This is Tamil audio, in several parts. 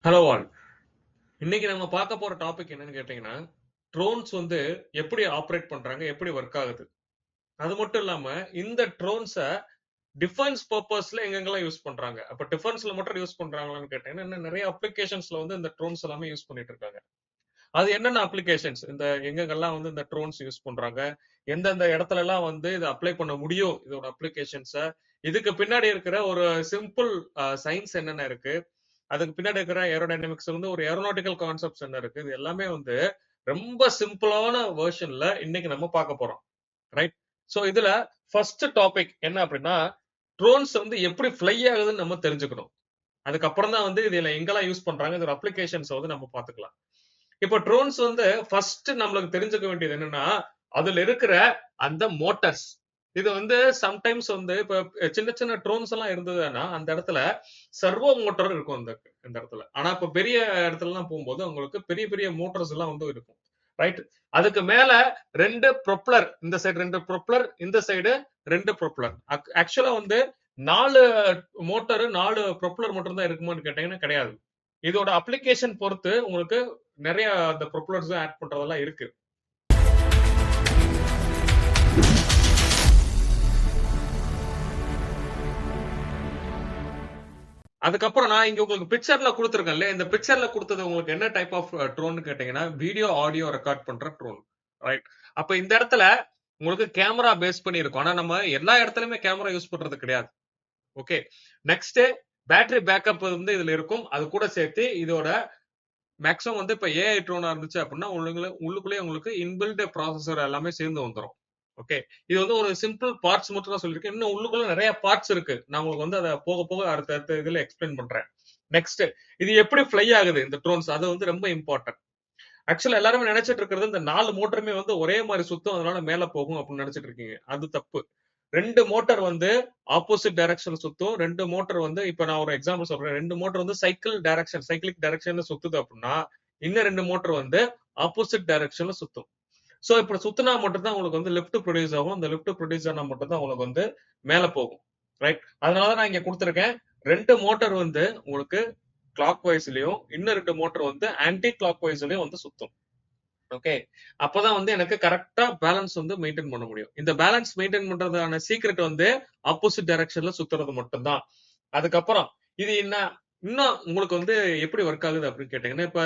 Hello all. இன்னைக்கு நம்ம பார்க்க போற டாபிக் என்னன்னு கேட்டீங்கன்னா, ட்ரோன்ஸ் வந்து எப்படி ஆப்ரேட் பண்றாங்க, எப்படி ஒர்க் ஆகுது. அது மட்டும் இல்லாம இந்த ட்ரோன்ஸ டிஃபென்ஸ் பர்ப்பஸ்ல எங்கெங்கெல்லாம் யூஸ் பண்றாங்க. அப்ப டிஃபென்ஸ்ல மட்டும் யூஸ் பண்றாங்களான்னு கேட்டீங்கன்னா, இன்னும் நிறைய அப்ளிகேஷன்ஸ்ல வந்து இந்த ட்ரோன்ஸ் எல்லாமே யூஸ் பண்ணிட்டு இருக்காங்க. அது என்னென்ன அப்ளிகேஷன்ஸ், இந்த எங்கெங்கெல்லாம் வந்து இந்த ட்ரோன்ஸ் யூஸ் பண்றாங்க, எந்தெந்த இடத்துல எல்லாம் வந்து இதை அப்ளை பண்ண முடியும் இதோட அப்ளிகேஷன்ஸ, இதுக்கு பின்னாடி இருக்கிற ஒரு சிம்பிள் சயின்ஸ் என்னென்ன இருக்கு, அதுக்கு பின்னாடி இருக்கிற ஏரோடைனமிக்ஸ் வந்து ஒரு ஏரோநாட்டிக்கல் கான்செப்ட்ஸ் என்ன இருக்கு, இது எல்லாமே வந்து ரொம்ப சிம்பிளான வெர்ஷன்ல இன்னைக்கு நம்ம பார்க்க போறோம். ரைட். சோ இதுல ஃபர்ஸ்ட் டாபிக் என்ன அப்படின்னா, ட்ரோன்ஸ் வந்து எப்படி ஃப்ளை ஆகுதுன்னு நம்ம தெரிஞ்சுக்கணும். அதுக்கப்புறம் தான் வந்து இதுல எங்கெல்லாம் யூஸ் பண்றாங்க, இதோட அப்ளிகேஷன்ஸ் வந்து நம்ம பார்த்துக்கலாம். இப்போ ட்ரோன்ஸ் வந்து ஃபர்ஸ்ட் நம்மளுக்கு தெரிஞ்சுக்க வேண்டியது என்னன்னா, அதுல இருக்கிற அந்த மோட்டார்ஸ். இது வந்து சம்டைம்ஸ் வந்து இப்ப சின்ன சின்ன ட்ரோன்ஸ் எல்லாம் இருந்ததுன்னா அந்த இடத்துல சர்வோ மோட்டார் இருக்கும் இந்த இடத்துல. ஆனா இப்ப பெரிய இடத்துல எல்லாம் போகும்போது உங்களுக்கு பெரிய பெரிய மோட்டார்ஸ் எல்லாம் வந்து இருக்கும். ரைட். அதுக்கு மேல ரெண்டு ப்ரொப்பலர், இந்த சைடு ரெண்டு ப்ரொப்பலர், இந்த சைடு ரெண்டு ப்ரொப்பலர். ஆக்சுவலா வந்து 4 மோட்டார் 4 ப்ரொப்பலர் மட்டும் தான் இருக்குமான்னு கேட்டீங்கன்னா கிடையாது. இதோட அப்ளிகேஷன் பொறுத்து உங்களுக்கு நிறைய அந்த ப்ரொப்பலர்ஸ் ஆட் பண்றதெல்லாம் இருக்கு. அதுக்கப்புறம் நான் இங்க உங்களுக்கு பிக்சர்ல கொடுத்துருக்கேன்ல, இந்த பிக்சர்ல கொடுத்தது உங்களுக்கு என்ன டைப் ஆஃப் ட்ரோன் கேட்டீங்கன்னா, வீடியோ ஆடியோ ரெக்கார்ட் பண்ற ட்ரோன். ரைட். அப்ப இந்த இடத்துல உங்களுக்கு கேமரா பேஸ் பண்ணி இருக்கும். ஆனா நம்ம எல்லா இடத்துலயுமே கேமரா யூஸ் பண்றது கிடையாது. ஓகே. நெக்ஸ்ட் பேட்டரி பேக்கப் வந்து இதுல இருக்கும். அது கூட சேர்த்து இதோட மேக்ஸிமம் வந்து இப்ப ஏஐ ட்ரோனா இருந்துச்சு அப்படின்னா உள்ளுக்குள்ளேயே உங்களுக்கு இன்பில்ட் ப்ராசஸர் எல்லாமே சேர்ந்து வந்துடும். ஓகே. இது வந்து ஒரு சிம்பிள் பார்ட்ஸ் மட்டும் தான் சொல்லியிருக்கேன். இன்னும் உள்ளுக்குள்ள நிறைய பார்ட்ஸ் இருக்கு. நான் உங்களுக்கு வந்து அதை போக போக அடுத்த இதுல எக்ஸ்பிளைன் பண்றேன். நெக்ஸ்ட், இது எப்படி ஃப்ளை ஆகுது இந்த ட்ரோன்ஸ், அது வந்து ரொம்ப இம்பார்ட்டன்ட். ஆக்சுவலா எல்லாருமே நினைச்சிட்டு இருக்கிறது இந்த 4 மோட்டருமே வந்து ஒரே மாதிரி சுத்தம், அதனால மேல போகும் அப்படின்னு நினைச்சிட்டு இருக்கீங்க. அது தப்பு. 2 மோட்டார் வந்து ஆப்போசிட் டைரக்ஷன் சுத்தும். 2 மோட்டார் வந்து இப்ப நான் ஒரு எக்ஸாம்பிள் சொல்றேன். 2 மோட்டார் வந்து சைக்கிளிக் டைரக்ஷன்ல சுத்துது அப்படின்னா, இன்னும் 2 மோட்டார் வந்து ஆப்போசிட் டைரக்ஷன்ல சுத்தும். சோ இப்படி சுத்தினா மட்டும் தான் உங்களுக்கு வந்து லிஃப்ட் ப்ரொடியூஸ் ஆகும். அந்த லிஃப்ட் ப்ரொடியூஸ் ஆனா மட்டும் தான் உங்களுக்கு வந்து மேல போகும். ரைட். அதனால நான் இங்க கொடுத்திருக்கேன். 2 மோட்டார் வந்து உங்களுக்கு கிளாக் வைஸ்லயும், இன்னும் 2 மோட்டார் வந்து ஆன்டி கிளாக் வைஸ்லயும் வந்து சுத்தும். ஓகே. அப்பதான் வந்து எனக்கு கரெக்டா பேலன்ஸ் வந்து மெயின்டைன் பண்ண முடியும். இந்த பேலன்ஸ் மெயின்டைன் பண்றதான சீக்ரெட் வந்து ஆப்போசிட் டைரக்ஷன்ல சுத்துறது மட்டும்தான். அதுக்கப்புறம் இது என்ன, இன்னும் உங்களுக்கு வந்து எப்படி ஒர்க் ஆகுது அப்படின்னு கேட்டீங்கன்னா, இப்ப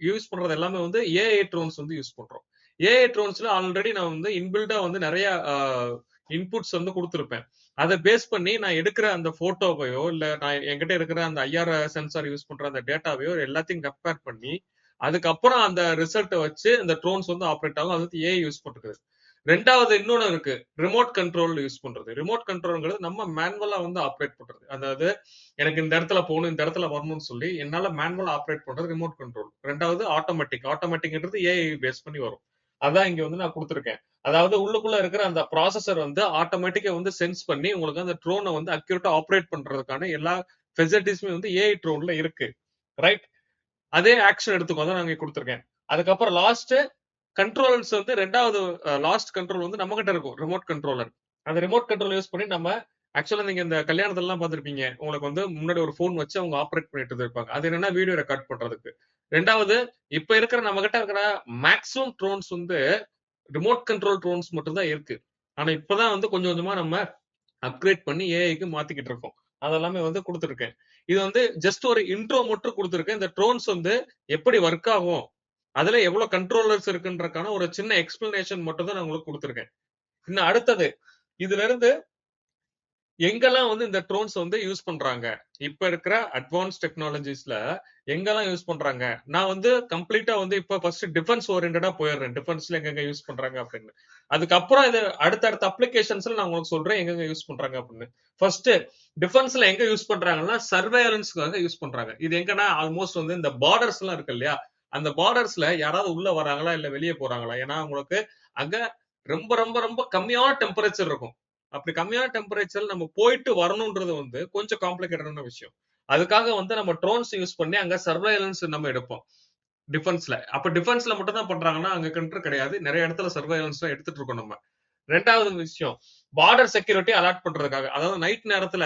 யூஸ் பண்றது எல்லாமே வந்து ஏஐ ட்ரோன்ஸ் வந்து யூஸ் பண்றோம். ஏஐ ட்ரோன்ஸ்ல ஆல்ரெடி நான் வந்து இன்பில்டா வந்து நிறைய இன்புட்ஸ் வந்து கொடுத்துருப்பேன். அதை பேஸ் பண்ணி நான் எடுக்கிற அந்த போட்டோவையோ இல்ல நான் என்கிட்ட இருக்கிற அந்த ஐஆர் சென்சார் யூஸ் பண்ற அந்த டேட்டாவையோ எல்லாத்தையும் கம்பேர் பண்ணி அதுக்கப்புறம் அந்த ரிசல்ட்டை வச்சு இந்த ட்ரோன்ஸ் வந்து ஆப்ரேட் ஆகும். அது ஏஐ யூஸ் பண்றது. ரெண்டாவது இன்னொன்னு இருக்கு, ரிமோட் கண்ட்ரோல் யூஸ் பண்றது. ரிமோட் கண்ட்ரோல்ங்கிறது நம்ம மேனுவலா வந்து ஆப்ரேட் பண்றது. அதாவது எனக்கு இந்த இடத்துல போகணும், இந்த இடத்துல வரணும்னு சொல்லி என்னால மேனுவலா ஆப்ரேட் பண்றது ரிமோட் கண்ட்ரோல். ரெண்டாவது ஆட்டோமேட்டிக்ன்றது ஏஐ பேஸ் பண்ணி வரும். அதான் இங்க வந்து நான் கொடுத்துருக்கேன். அதாவது உள்ளுக்குள்ள இருக்கிற அந்த ப்ராசஸர் வந்து ஆட்டோமேட்டிக்கா வந்து சென்ஸ் பண்ணி உங்களுக்கு அந்த ட்ரோனை வந்து அக்யூரேட்டா ஆப்ரேட் பண்றதுக்கான எல்லா ஃபெசிலிட்டிஸுமே வந்து ஏஐ ட்ரோன்ல இருக்கு. ரைட். அதே ஆக்ஷன் எடுத்துக்கோ தான் நாங்க கொடுத்துருக்கேன். அதுக்கப்புறம் லாஸ்ட் கண்ட்ரோலர்ஸ் வந்து ரெண்டாவது லாஸ்ட் கண்ட்ரோல் வந்து நம்ம கிட்ட இருக்கும், ரிமோட் கண்ட்ரோலர். அந்த ரிமோட் கண்ட்ரோல் யூஸ் பண்ணி நம்ம ஆக்சுவலா நீங்க இந்த கல்யாணத்துல எல்லாம் பார்த்திருப்பீங்க, உங்களுக்கு வந்து முன்னாடி ஒரு போன் வச்சு அவங்க ஆப்ரேட் பண்ணிட்டு இருப்பாங்க. அது என்னன்னா வீடியோ ரெக்கார்ட் பண்றதுக்கு. ரெண்டாவது, இப்ப இருக்கிற நம்ம கிட்ட இருக்கிற மேக்ஸிமம் ட்ரோன்ஸ் வந்து ரிமோட் கண்ட்ரோல் ட்ரோன்ஸ் மட்டும் தான் இருக்கு. ஆனா இப்பதான் வந்து கொஞ்சம் கொஞ்சமா நம்ம அப்கிரேட் பண்ணி ஏஐக்கு மாத்திக்கிட்டு இருக்கோம். அதெல்லாமே வந்து கொடுத்துருக்கேன். இது வந்து ஜஸ்ட் ஒரு இன்ட்ரோ மட்டும் கொடுத்துருக்கேன். இந்த ட்ரோன்ஸ் வந்து எப்படி ஒர்க் ஆகும், அதுல எவ்வளவு கண்ட்ரோலர்ஸ் இருக்குன்றக்கான ஒரு சின்ன எக்ஸ்பிளனேஷன் மட்டும் தான் நான் உங்களுக்கு கொடுத்துருக்கேன். இன்னும் அடுத்தது, இதுல இருந்து எங்கெல்லாம் வந்து இந்த ட்ரோன்ஸ் வந்து யூஸ் பண்றாங்க, இப்ப இருக்கிற அட்வான்ஸ் டெக்னாலஜிஸ்ல எங்கெல்லாம் யூஸ் பண்றாங்க, நான் வந்து கம்ப்ளீட்டா வந்து இப்ப ஃபர்ஸ்ட் டிஃபென்ஸ் ஓரியன்டா போயிடுறேன். டிஃபென்ஸ்ல எங்க யூஸ் பண்றாங்க அப்படின்னு. அதுக்கப்புறம் இது அடுத்தடுத்த அப்ளிகேஷன்ஸ்ல நான் உங்களுக்கு சொல்றேன் எங்க யூஸ் பண்றாங்க அப்படின்னு. ஃபர்ஸ்ட் டிஃபென்ஸ்ல எங்க யூஸ் பண்றாங்கன்னா சர்வேலன்ஸ்க்காக யூஸ் பண்றாங்க. இது எங்கன்னா ஆல்மோஸ்ட் வந்து இந்த பார்டர்ஸ் எல்லாம் இருக்கு இல்லையா, அந்த பார்டர்ஸ்ல யாராவது உள்ள வராங்களா இல்ல வெளியே போறாங்களா, ஏன்னா உங்களுக்கு அங்க ரொம்ப ரொம்ப ரொம்ப கம்மியான டெம்பரேச்சர் இருக்கும். அப்படி கம்மியான டெம்பரேச்சர் நம்ம போயிட்டு வரணும்ன்றது வந்து கொஞ்சம் காம்ப்ளிகேட்டடான விஷயம். அதுக்காக வந்து நம்ம ட்ரோன்ஸ் யூஸ் பண்ணி அங்க சர்வைலன்ஸ் நம்ம எடுப்போம் டிஃபென்ஸ்ல. அப்ப டிஃபென்ஸ்ல மட்டும் தான் பண்றாங்கன்னா அங்க கண்ட்ரி கிடையாது, நிறைய இடத்துல சர்வைலன்ஸ் எடுத்துட்டு இருக்கோம் நம்ம. ரெண்டாவது விஷயம், பார்டர் செக்யூரிட்டி அலாட் பண்றதுக்காக. அதாவது நைட் நேரத்துல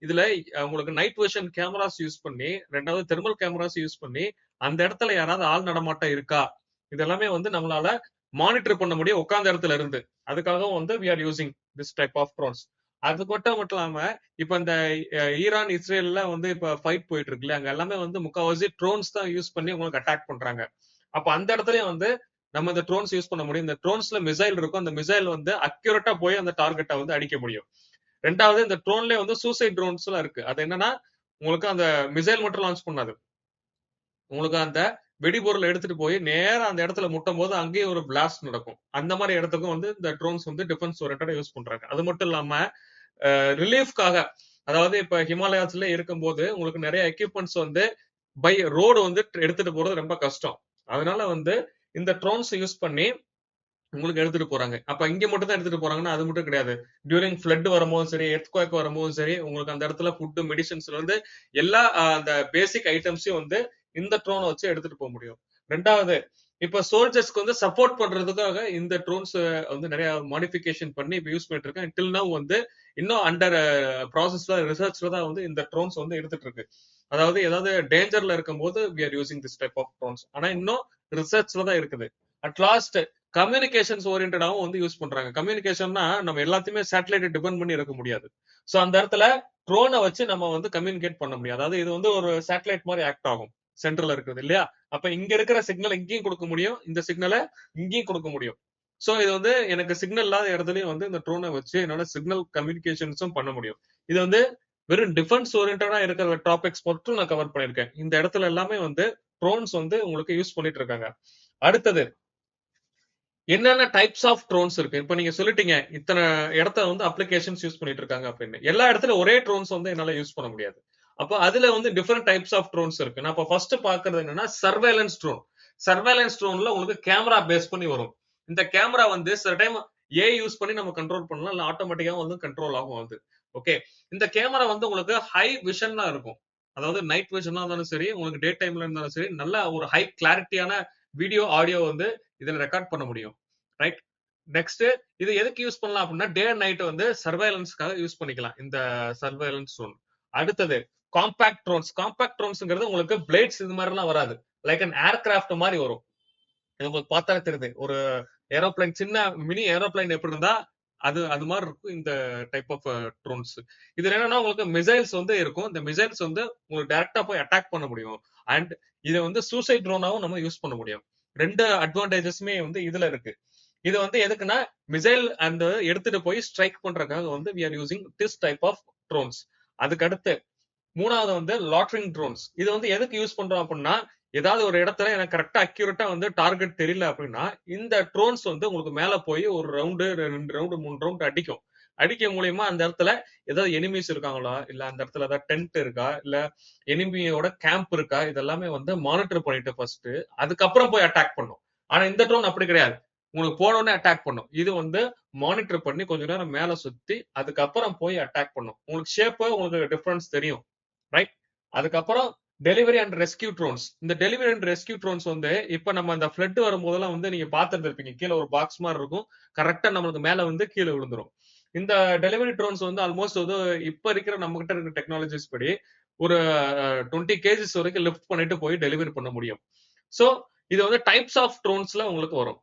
இதுல உங்களுக்கு நைட் விஷன் கேமராஸ் யூஸ் பண்ணி, ரெண்டாவது தெர்மல் கேமராஸ் யூஸ் பண்ணி அந்த இடத்துல யாராவது ஆள் நடமாட்டம் இருக்கா இதெல்லாமே வந்து நம்மளால மானிட்டர் பண்ண முடியும் உட்கார்ந்த இடத்துல இருந்து. அதுக்காகவும் வந்து we are using this type of drones. அது மட்டும் இல்லாம இப்ப இந்த ஈரான் இஸ்ரேல்ல வந்து இப்ப ஃபைட் போயிட்டு இருக்குல்ல, அங்க எல்லாமே வந்து முக்கால்வாசி ட்ரோன்ஸ் தான் யூஸ் பண்ணி உங்களுக்கு அட்டாக் பண்றாங்க. அப்ப அந்த இடத்துலயும் வந்து நம்ம இந்த ட்ரோன்ஸ் யூஸ் பண்ண முடியும். இந்த ட்ரோன்ஸ்ல மிசைல் இருக்கும், அந்த மிசைல் வந்து அக்யூரேட்டா போய் அந்த டார்கெட்டை வந்து அடிக்க முடியும். ரெண்டாவது இந்த ட்ரோன்லயே வந்து சூசைட் ட்ரோன்ஸ் எல்லாம் இருக்கு. அது என்னன்னா உங்களுக்கு அந்த மிசைல் மட்டும் லான்ச் பண்ணாது, உங்களுக்கு அந்த வெடிபொருளை எடுத்துட்டு போய் நேரா அந்த இடத்துல முட்டும் போது அங்கேயே ஒரு பிளாஸ்ட் நடக்கும். அந்த மாதிரி இடத்துக்கும் வந்து இந்த ட்ரோன்ஸ் வந்து டிஃபென்ஸ் ஓரியன்டா யூஸ் பண்றாங்க. அது மட்டும் இல்லாம ரிலீஃப்காக, அதாவது இப்ப ஹிமாலயாஸ்ல இருக்கும்போது உங்களுக்கு நிறைய எக்யூப்மெண்ட்ஸ் வந்து பை ரோடு வந்து எடுத்துட்டு போறது ரொம்ப கஷ்டம். அதனால வந்து இந்த ட்ரோன்ஸ் யூஸ் பண்ணி உங்களுக்கு எடுத்துட்டு போறாங்க. அப்ப இங்க மட்டும் தான் எடுத்துட்டு போறாங்கன்னா அது மட்டும் கிடையாது. டியூரிங் ஃபிளட் வரும்போதும் சரி, எர்த்குவேக் வரும்போதும் சரி, உங்களுக்கு அந்த இடத்துல ஃபுட் மெடிசன்ஸ்ல இருந்து எல்லா அந்த பேசிக் ஐட்டம்ஸையும் வந்து இந்த ட்ரோனை வச்சு எடுத்துட்டு போக முடியும். ரெண்டாவது இப்ப சோல்ஜர்ஸ்க்கு வந்து சப்போர்ட் பண்றதுக்காக இந்த ட்ரோன்ஸ் வந்து நிறைய மாடிஃபிகேஷன் பண்ணி இப்ப யூஸ் பண்ணிட்டு இருக்கேன். டில் நவ் வந்து இன்னும் அண்டர் ப்ராசஸ்ல ரிசர்ச்ல தான் வந்து இந்த ட்ரோன்ஸ் வந்து எடுத்துட்டு இருக்கு. அதாவது ஏதாவது டேஞ்சர்ல இருக்கும்போது we are using this type of drones. ஆனா இன்னும் ரிசர்ச்ல தான் இருக்குது. அட் லாஸ்ட் கம்யூனிகேஷன்ஸ் ஓரியன்டாவும் வந்து யூஸ் பண்றாங்க. கம்யூனிகேஷன்னா நம்ம எல்லாத்தையுமே சேட்டலைட் டிபெண்ட் பண்ணி இருக்க முடியாது. சோ அந்த இடத்துல ட்ரோனை வச்சு நம்ம வந்து கம்யூனிகேட் பண்ண முடியாது. அதாவது இது வந்து ஒரு சேட்டலைட் மாதிரி ஆக்ட் ஆகும் சென்டர்ல இருக்குது இல்லையா? அப்ப இங்க இருக்கிற சிக்னல் இங்கேயும் கொடுக்க முடியும், இந்த சிக்னலை இங்கேயும் கொடுக்க முடியும். சோ இது வந்து எனக்கு சிக்னல் இல்லாத இடத்துலயும் வந்து இந்த ட்ரோனை வச்சு என்னால சிக்னல் கம்யூனிகேஷன்ஸும் பண்ண முடியும். இது வந்து வெறும் டிஃபென்ஸ் ஓரியன்டா இருக்கிற டாபிக்ஸ் மட்டும் நான் கவர் பண்ணிருக்கேன். இந்த இடத்துல எல்லாமே வந்து ட்ரோன்ஸ் வந்து உங்களுக்கு யூஸ் பண்ணிட்டு இருக்காங்க. அடுத்தது என்னென்ன டைப்ஸ் ஆஃப் ட்ரோன்ஸ் இருக்கு? இப்ப நீங்க சொல்லிட்டீங்க இத்தனை இடத்த வந்து அப்ளிகேஷன்ஸ் யூஸ் பண்ணிட்டு இருக்காங்க அப்படின்னு. எல்லா இடத்துல ஒரே ட்ரோன்ஸ் வந்து என்னால யூஸ் பண்ண முடியாது. அப்ப அதுல வந்து டிஃபரெண்ட் டைப்ஸ் ஆஃப் ட்ரோன்ஸ் இருக்கு. நான் இப்ப ஃபர்ஸ்ட் பாக்குறது என்னன்னா சர்வேலன்ஸ் ட்ரோன். சர்வேலன்ஸ் ட்ரோன்ல உங்களுக்கு கேமரா பேஸ் பண்ணி வரும். இந்த கேமரா வந்து சில டைம் ஏ யூஸ் பண்ணி நம்ம கண்ட்ரோல் பண்ணலாம், இல்ல ஆட்டோமேட்டிக்கா வந்து கண்ட்ரோல் ஆகும் வந்து. ஓகே, இந்த கேமரா வந்து உங்களுக்கு ஹை விஷன்னா இருக்கும். அதாவது நைட் விஷனா இருந்தாலும் சரி, உங்களுக்கு டே டைம்ல இருந்தாலும் சரி, நல்ல ஒரு ஹை கிளாரிட்டியான வீடியோ ஆடியோ வந்து இதுல ரெக்கார்ட் பண்ண முடியும். ரைட், நெக்ஸ்ட் இது எதுக்கு யூஸ் பண்ணலாம் அப்படின்னா டே அண்ட் நைட் வந்து சர்வேலன்ஸ்க்காக யூஸ் பண்ணிக்கலாம் இந்த சர்வேலன்ஸ் ட்ரோன். அடுத்தது காம்பாக்ட் ட்ரோன்ஸ். காம்பாக்ட் ட்ரோன்ஸ்ங்கிறது உங்களுக்கு பிளேட்ஸ் இது மாதிரி எல்லாம் வராது, லைக் அன் ஏர்கிராஃப்ட் மாதிரி வரும். இது உங்களுக்கு பார்த்தாலே தெரியுது, ஒரு ஏரோப்ளைன், சின்ன மினி ஏரோப்ளைன் எப்படி இருந்தா அது அது மாதிரி இருக்கும் இந்த டைப் ஆஃப் ட்ரோன்ஸ். இதுல என்னன்னா உங்களுக்கு மிசைல்ஸ் வந்து இருக்கும். இந்த மிசைல்ஸ் வந்து உங்களுக்கு டைரக்டா போய் அட்டாக் பண்ண முடியும். அண்ட் இதை வந்து சூசைட் ட்ரோனாவும் நம்ம யூஸ் பண்ண முடியும். ரெண்டு அட்வான்டேஜஸ்மே வந்து இதுல இருக்கு. இது வந்து எதுக்குன்னா மிசைல் அந்த எடுத்துட்டு போய் ஸ்ட்ரைக் பண்றதுக்காக வந்து we are using this type of drones. அதுக்கு அடுத்து மூணாவது வந்து லாட்ரிங் ட்ரோன்ஸ். இது வந்து எதுக்கு யூஸ் பண்றோம் அப்படின்னா ஏதாவது ஒரு இடத்துல எனக்கு கரெக்டா அக்யூரேட்டா வந்து டார்கெட் தெரியல அப்படின்னா இந்த ட்ரோன்ஸ் வந்து உங்களுக்கு மேல போய் ஒரு ரவுண்டு, 2 ரவுண்டு, 3 ரவுண்டு அடிக்கும். அடிக்க மூலியமா அந்த இடத்துல ஏதாவது எனிமீஸ் இருக்காங்களா, இல்ல அந்த இடத்துல ஏதாவது டென்ட் இருக்கா, இல்ல எனிமியோட கேம்ப் இருக்கா, இதெல்லாமே வந்து மானிட்டர் பண்ணிட்டு ஃபர்ஸ்ட் அதுக்கப்புறம் போய் அட்டாக் பண்ணும். ஆனா இந்த ட்ரோன் அப்படி கிடையாது, உங்களுக்கு போன உடனே அட்டாக் பண்ணும். இது வந்து மானிட்டர் பண்ணி கொஞ்ச நேரம் மேல சுத்தி அதுக்கப்புறம் போய் அட்டாக் பண்ணும். உங்களுக்கு ஷேப் உங்களுக்கு டிஃபரன்ஸ் தெரியும். ரைட், அதுக்கப்புறம் டெலிவரி அண்ட் ரெஸ்கியூ ட்ரோன்ஸ். இந்த டெலிவரி அண்ட் ரெஸ்கியூ ட்ரோன்ஸ் வந்து இப்ப நம்ம அந்த ஃபிளட் வரும்போதெல்லாம் வந்து நீங்க பாத்துட்டு இருப்பீங்க, கீழே ஒரு பாக்ஸ் மாதிரி இருக்கும், கரெக்டா நம்மளுக்கு மேல வந்து கீழே விழுந்துரும். இந்த டெலிவரி ட்ரோன்ஸ் வந்து ஆல்மோஸ்ட் வந்து இப்ப இருக்கிற நம்ம கிட்ட இருக்கிற டெக்னாலஜிஸ் படி ஒரு 20 கேஜிஸ் வரைக்கும் லிஃப்ட் பண்ணிட்டு போய் டெலிவரி பண்ண முடியும். சோ இது வந்து டைப்ஸ் ஆஃப் ட்ரோன்ஸ்ல உங்களுக்கு வரும்.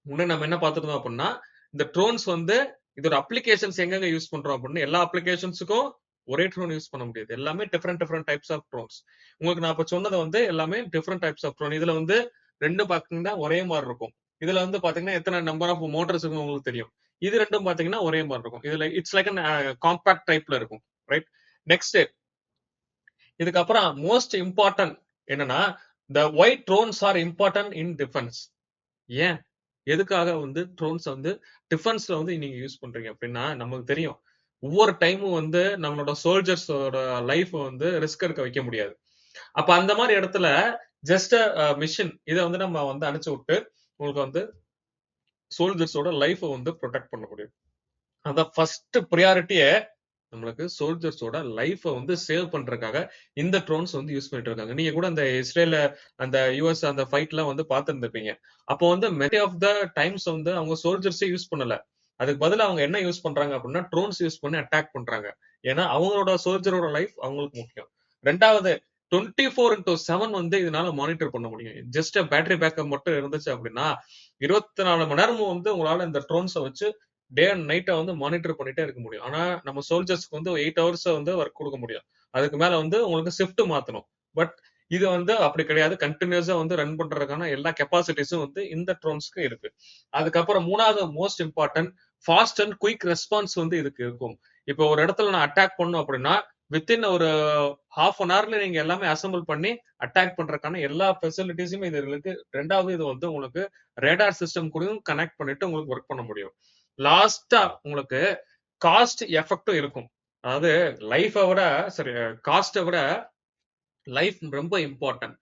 முன்னே நம்ம என்ன பார்த்துருந்தோம் அப்படின்னா இந்த ட்ரோன்ஸ் வந்து இதோட அப்ளிகேஷன்ஸ் எங்கெங்க யூஸ் பண்றோம் அப்படின்னு, எல்லா அப்ளிகேஷன்ஸுக்கும் ஒரே ட்ரோன் யூஸ் பண்ண முடியாது. எல்லாமே டிஃபரெண்ட் டைப்ஸ் ஆஃப் ட்ரோன்ஸ். உங்களுக்கு நான் இப்ப சொன்னது வந்து எல்லாமே டிஃபரெண்ட் டைப்ஸ் ஆஃப் ட்ரோன். இதுல வந்து ரெண்டு பாத்தீங்கன்னா ஒரே மாதிரி இருக்கும். இதுல வந்து பாத்தீங்கன்னா எத்தனை நம்பர் ஆஃப் மோட்டர்ஸ் உங்களுக்கு தெரியும். இது ரெண்டும் பாத்தீங்கன்னா ஒரே மாதிரி இருக்கும். இதுல இட்ஸ் லைக் காம்பாக்ட் டைப்ல இருக்கும். ரைட், நெக்ஸ்ட் இதுக்கப்புறம் மோஸ்ட் இம்பார்ட்டன்ட் என்னன்னா the why drones are important in defense. ஏன் எதுக்காக வந்து ட்ரோன்ஸ் வந்து டிஃபென்ஸ்ல வந்து நீங்க யூஸ் பண்றீங்க அப்படின்னா நமக்கு தெரியும் ஒவ்வொரு டைமும் வந்து நம்மளோட சோல்ஜர்ஸோட லைஃப் வந்து ரிஸ்க் எடுக்க வைக்க முடியாது. அப்ப அந்த மாதிரி இடத்துல ஜஸ்ட் மிஷன் இதை வந்து நம்ம வந்து அனுப்பிச்சு விட்டு உங்களுக்கு வந்து சோல்ஜர்ஸோட லைஃபை வந்து ப்ரொடெக்ட் பண்ண முடியும். அதான் ஃபர்ஸ்ட் ப்ரியாரிட்டியே நம்மளுக்கு சோல்ஜர்ஸோட லைஃபை வந்து சேவ் பண்றதுக்காக இந்த ட்ரோன்ஸ் வந்து யூஸ் பண்ணிட்டு இருக்காங்க. நீங்க கூட அந்த இஸ்ரேல அந்த யூஎஸ் அந்த ஃபைட் எல்லாம் வந்து பார்த்துருந்துருப்பீங்க. அப்போ வந்து மெனி ஆஃப் த டைம்ஸ் வந்து அவங்க சோல்ஜர்ஸே யூஸ் பண்ணல, அதுக்கு பதிலா அவங்க என்ன யூஸ் பண்றாங்க அப்படின்னா ட்ரோன்ஸ் யூஸ் பண்ணி அட்டாக் பண்றாங்க. ஏன்னா அவங்களோட சோல்ஜரோட லைஃப் அவங்களுக்கு முக்கியம். ரெண்டாவது 24/7 வந்து இதனால மானிட்டர் பண்ண முடியும். ஜஸ்ட் பேட்டரி பேக்கப் மட்டும் இருந்துச்சு அப்படின்னா 24 மணி நேரமும் வந்து உங்களால இந்த ட்ரோன்ஸை வச்சு டே அண்ட் நைட்டை வந்து மானிட்டர் பண்ணிட்டே இருக்க முடியும். ஆனா நம்ம சோல்ஜர்ஸ்க்கு வந்து 8 ஹவர்ஸ் வந்து ஒர்க் கொடுக்க முடியும். அதுக்கு மேல வந்து உங்களுக்கு ஷிஃப்ட் மாத்தணும். பட் இது வந்து அப்படி கிடையாது. கண்டினியூஸா வந்து ரன் பண்றதுக்கான எல்லா கெப்பாசிட்டிஸும் வந்து இந்த ட்ரோன்ஸ்க்கு இருக்கு. அதுக்கப்புறம் மூணாவது most important fast and quick response வந்து இதுக்கு இருக்கும். இப்போ ஒரு இடத்துல நான் அட்டாக் பண்ணும் அப்படின்னா வித்தின் ஒரு ஹாஃப் அன் ஹவர்ல நீங்க எல்லாமே அசம்பிள் பண்ணி அட்டாக் பண்றதுக்கான எல்லா ஃபெசிலிட்டிஸுமே இது இருக்கு. ரெண்டாவது இது வந்து உங்களுக்கு ரேடார் சிஸ்டம் கூடயும் கனெக்ட் பண்ணிட்டு உங்களுக்கு ஒர்க் பண்ண முடியும். லாஸ்டா உங்களுக்கு காஸ்ட் எஃபெக்டும் இருக்கும். அதாவது லைஃபை விட சரி காஸ்ட்டை விட லைஃப் ரொம்ப இம்பார்ட்டன்ட்.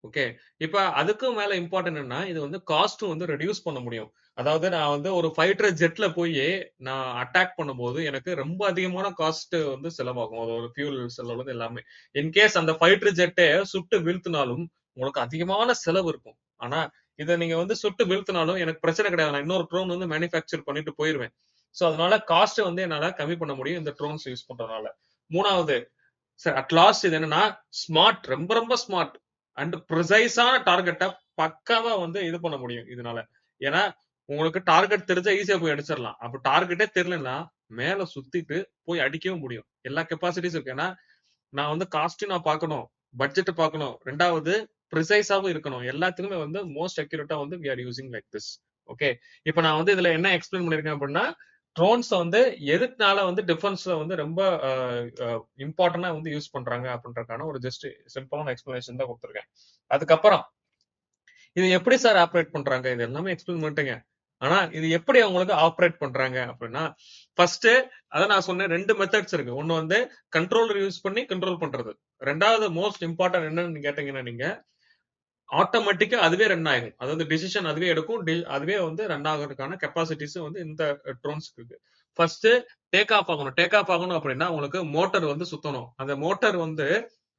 ஓகே, இப்ப அதுக்கும் மேல இம்பார்ட்டன்ட் என்ன, இது வந்து காஸ்ட்டும் வந்து ரெடியூஸ் பண்ண முடியும். அதாவது நான் வந்து ஒரு ஃபைட்டர் ஜெட்ல போய் நான் அட்டாக் பண்ணும்போது எனக்கு ரொம்ப அதிகமான காஸ்ட் வந்து செலவாகும். அது ஒரு ஃபியூல் செலவு எல்லாமே. இன்கேஸ் அந்த ஃபைட்டர் ஜெட்டை சுட்டு வீழ்த்தினாலும் உங்களுக்கு அதிகமான செலவு இருக்கும். ஆனா இதை நீங்க வந்து சுட்டு வீழ்த்தினாலும் எனக்கு பிரச்சனை கிடையாது. நான் இன்னொரு ட்ரோன் வந்து மேனுஃபேக்சர் பண்ணிட்டு போயிருவேன். சோ அதனால காஸ்ட் வந்து என்னால கம்மி பண்ண முடியும் இந்த ட்ரோன்ஸ் யூஸ் பண்றதுனால. மூணாவது சார் அட் லாஸ்ட் இது என்னன்னா ஸ்மார்ட், ரொம்ப ரொம்ப ஸ்மார்ட் அண்ட் ப்ரிசைஸான டார்கெட்டை பக்காவா வந்து இது பண்ண முடியும் இதனால. ஏன்னா உங்களுக்கு டார்கெட் தெரிஞ்சா ஈஸியா போய் அடிச்சிடலாம். அப்ப டார்கெட்டே தெரியலன்னா மேல சுத்திட்டு போய் அடிக்கவும் முடியும். எல்லா கெப்பாசிட்டிஸ் இருக்கு. ஏன்னா நான் வந்து காஸ்ட்டும் நான் பார்க்கணும், பட்ஜெட் பார்க்கணும், ரெண்டாவது ப்ரிசைஸாவும் இருக்கணும். எல்லாத்துக்குமே வந்து மோஸ்ட் அக்யூரேட்டா வந்து we are using like this. Okay, இப்ப நான் வந்து இதுல என்ன எக்ஸ்பிளைன் பண்ணிருக்கேன் அப்படின்னா ட்ரோன்ஸ் வந்து எதுக்குனால வந்து டிஃபென்ஸ்ல வந்து ரொம்ப இம்பார்ட்டன்டா வந்து யூஸ் பண்றாங்க அப்படின்றக்கான ஒரு ஜஸ்ட் சிம்பிளான எக்ஸ்பிளனேஷன் தான் கொடுத்துருக்கேன். அதுக்கப்புறம் இது எப்படி சார் ஆப்ரேட் பண்றாங்க, இது எல்லாமே எக்ஸ்பிளைன் பண்ணிட்டேங்க. ஆனா இது எப்படி அவங்களுக்கு ஆப்ரேட் பண்றாங்க அப்படின்னா ஃபர்ஸ்ட் அதான் நான் சொன்னேன், 2 மெத்தட்ஸ் இருக்கு. ஒன்னு வந்து கண்ட்ரோலர் யூஸ் பண்ணி கண்ட்ரோல் பண்றது. ரெண்டாவது மோஸ்ட் இம்பார்ட்டன்ட் என்னன்னு கேட்டீங்கன்னா நீங்க ஆட்டோமேட்டிக்கா அதுவே ரன் ஆகும். அதாவது டிசிஷன் அதுவே எடுக்கும், அதுவே வந்து ரன் ஆகிறதுக்கான கெப்பாசிட்டிஸ் வந்து இந்த ட்ரோன்ஸ்க்கு இருக்கு. ஃபர்ஸ்ட் டேக் ஆஃப் ஆகணும். டேக் ஆஃப் ஆகணும் அப்படின்னா உங்களுக்கு மோட்டர் வந்து சுத்தணும். அந்த மோட்டர் வந்து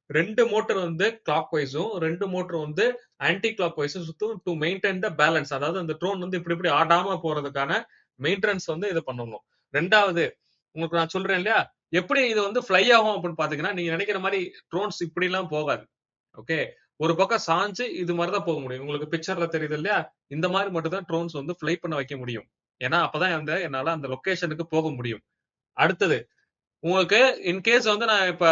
2 மோட்டர் வந்து கிளாக் வைஸும் 2 மோட்டர் வந்து ஆன்டி கிளாக் வைஸும் சுத்தும் டு மெயின்டைன் த பேலன்ஸ். அதாவது அந்த ட்ரோன் வந்து இப்படி இப்படி ஆடாம போறதுக்கான மெயின்டெனன்ஸ் வந்து இதை பண்ணணும். ரெண்டாவது உங்களுக்கு நான் சொல்றேன் இல்லையா, எப்படி இது வந்து ஃபிளை ஆகும் அப்படின்னு பாத்தீங்கன்னா நீங்க நினைக்கிற மாதிரி ட்ரோன்ஸ் இப்படி எல்லாம் போகாது. ஓகே, ஒரு பக்கம் சாஞ்சு இது மாதிரிதான் போக முடியும். உங்களுக்கு பிக்சர்ல தெரியுது இல்லையா, இந்த மாதிரி மட்டும் தான் ட்ரோன்ஸ் வந்து ஃபிளை பண்ண வைக்க முடியும். ஏன்னா அப்பதான் அந்த என்னால அந்த லொகேஷனுக்கு போக முடியும். அடுத்தது உங்களுக்கு இன்கேஸ் வந்து நான் இப்ப